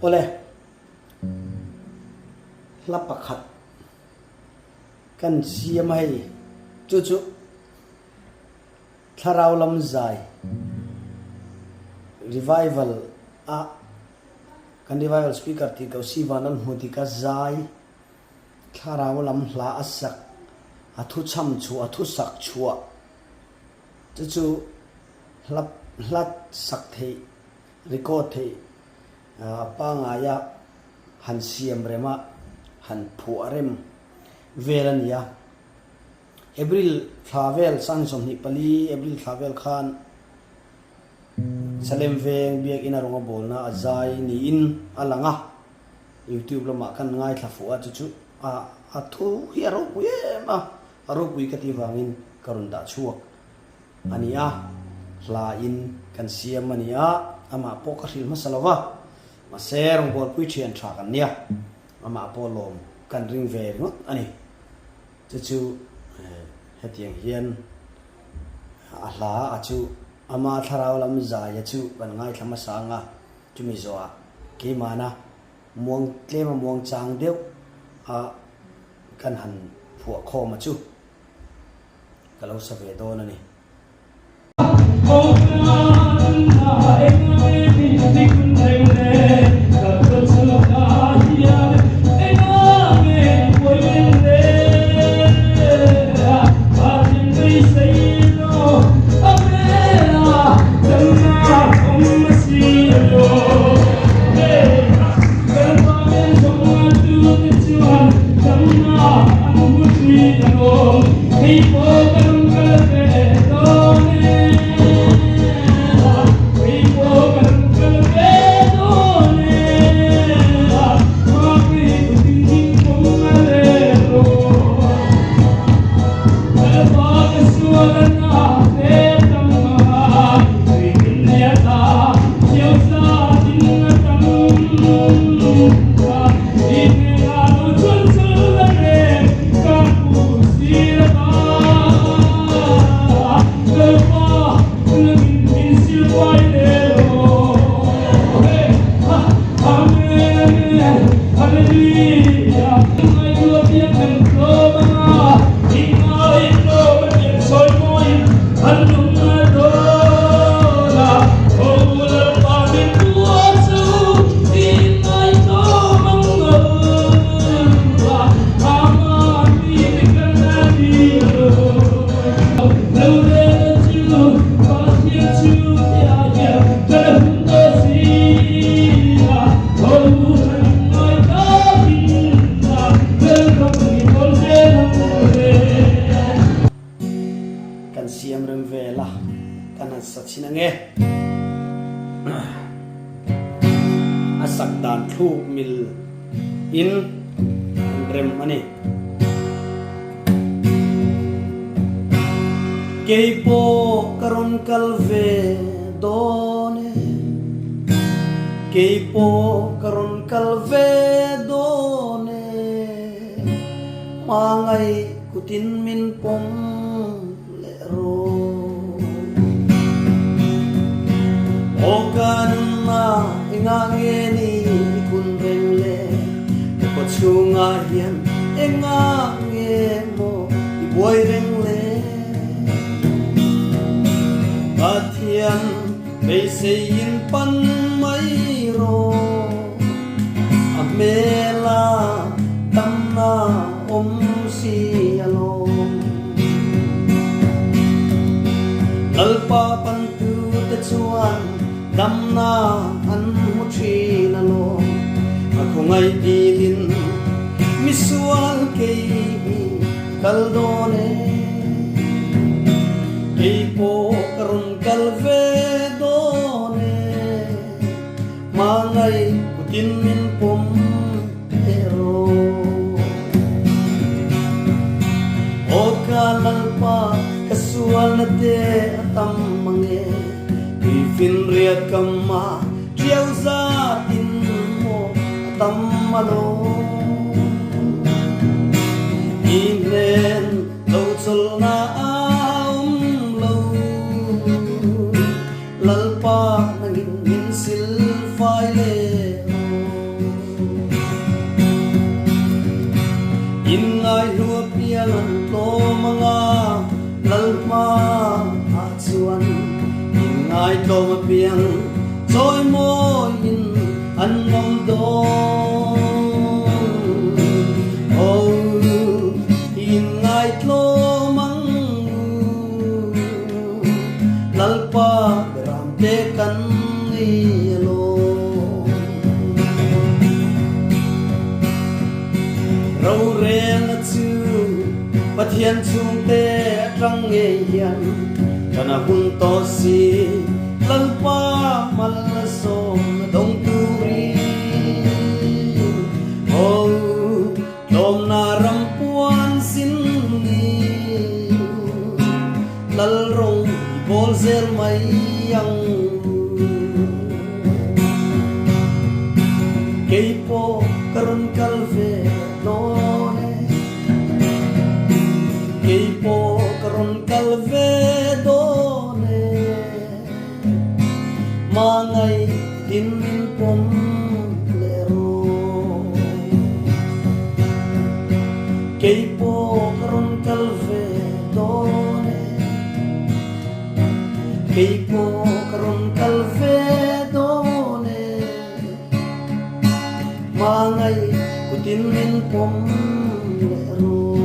ole lapakhat kan siamai chu chu tharau lam zai revival a kan revival speaker ti ko siwanan hmuti ka zai tharau lam hla asak athu cham chu athu sak chua chu chu hlat sak thei record thei pa nga ya han siam rema han phu arem velania April Flavel san som ni pali April Flavel khan salem veng biak ina ronga bolna azai ni in alanga YouTube lama kan ngai thafu a chu a thu hiaro yema aro pui kati wangin karunda chuak ania hla in kan siam ania ama po ka hril masalawa ma serong bol pui thian tha kan nia ama po lom kan ring ve ngot ani chu hetiang hian ahla achu ama tharau lam za ya chu ban ngai thama sanga chumi zoa ke mana muang tlema muang chang deu a kan han phua kho ma chu kalau sa ve don ani asak dan thu mil in rem ani keipo karon kalve done keipo karon kalve done mangai kutin min pom le ro okanna ingangeni kunrele kochunga hian engange mo iboi rengle athian beisein pan mai ro amela tamna om si alom lalpa pan tu te chuan damna an muthi na lo akhongai dilin misual ke kaldone keipo karon kalve done mangai kutin min pom ero okalalpa kasual na te atam mange fin riat kama triau za tin mo tam malo inen lo chol na lo lalpa nangin min sil fai le riang an to manga lalma a chuan in ngai to ma piang choi mo in an nom do oh in ngai to mang lalpa ram te kan ni lo rau reng chu pathian chung te trăng nghe hian kana hun to si lalpa mal som dong tu ri oh lom na ram puan sin ni lal rong bol zel mai yang kei po karon kalve no kei po karon kalve do ne mangai tin min pom lero kei po karon kalve do ne kei po karon kalve do ne mangai kutin min pom lero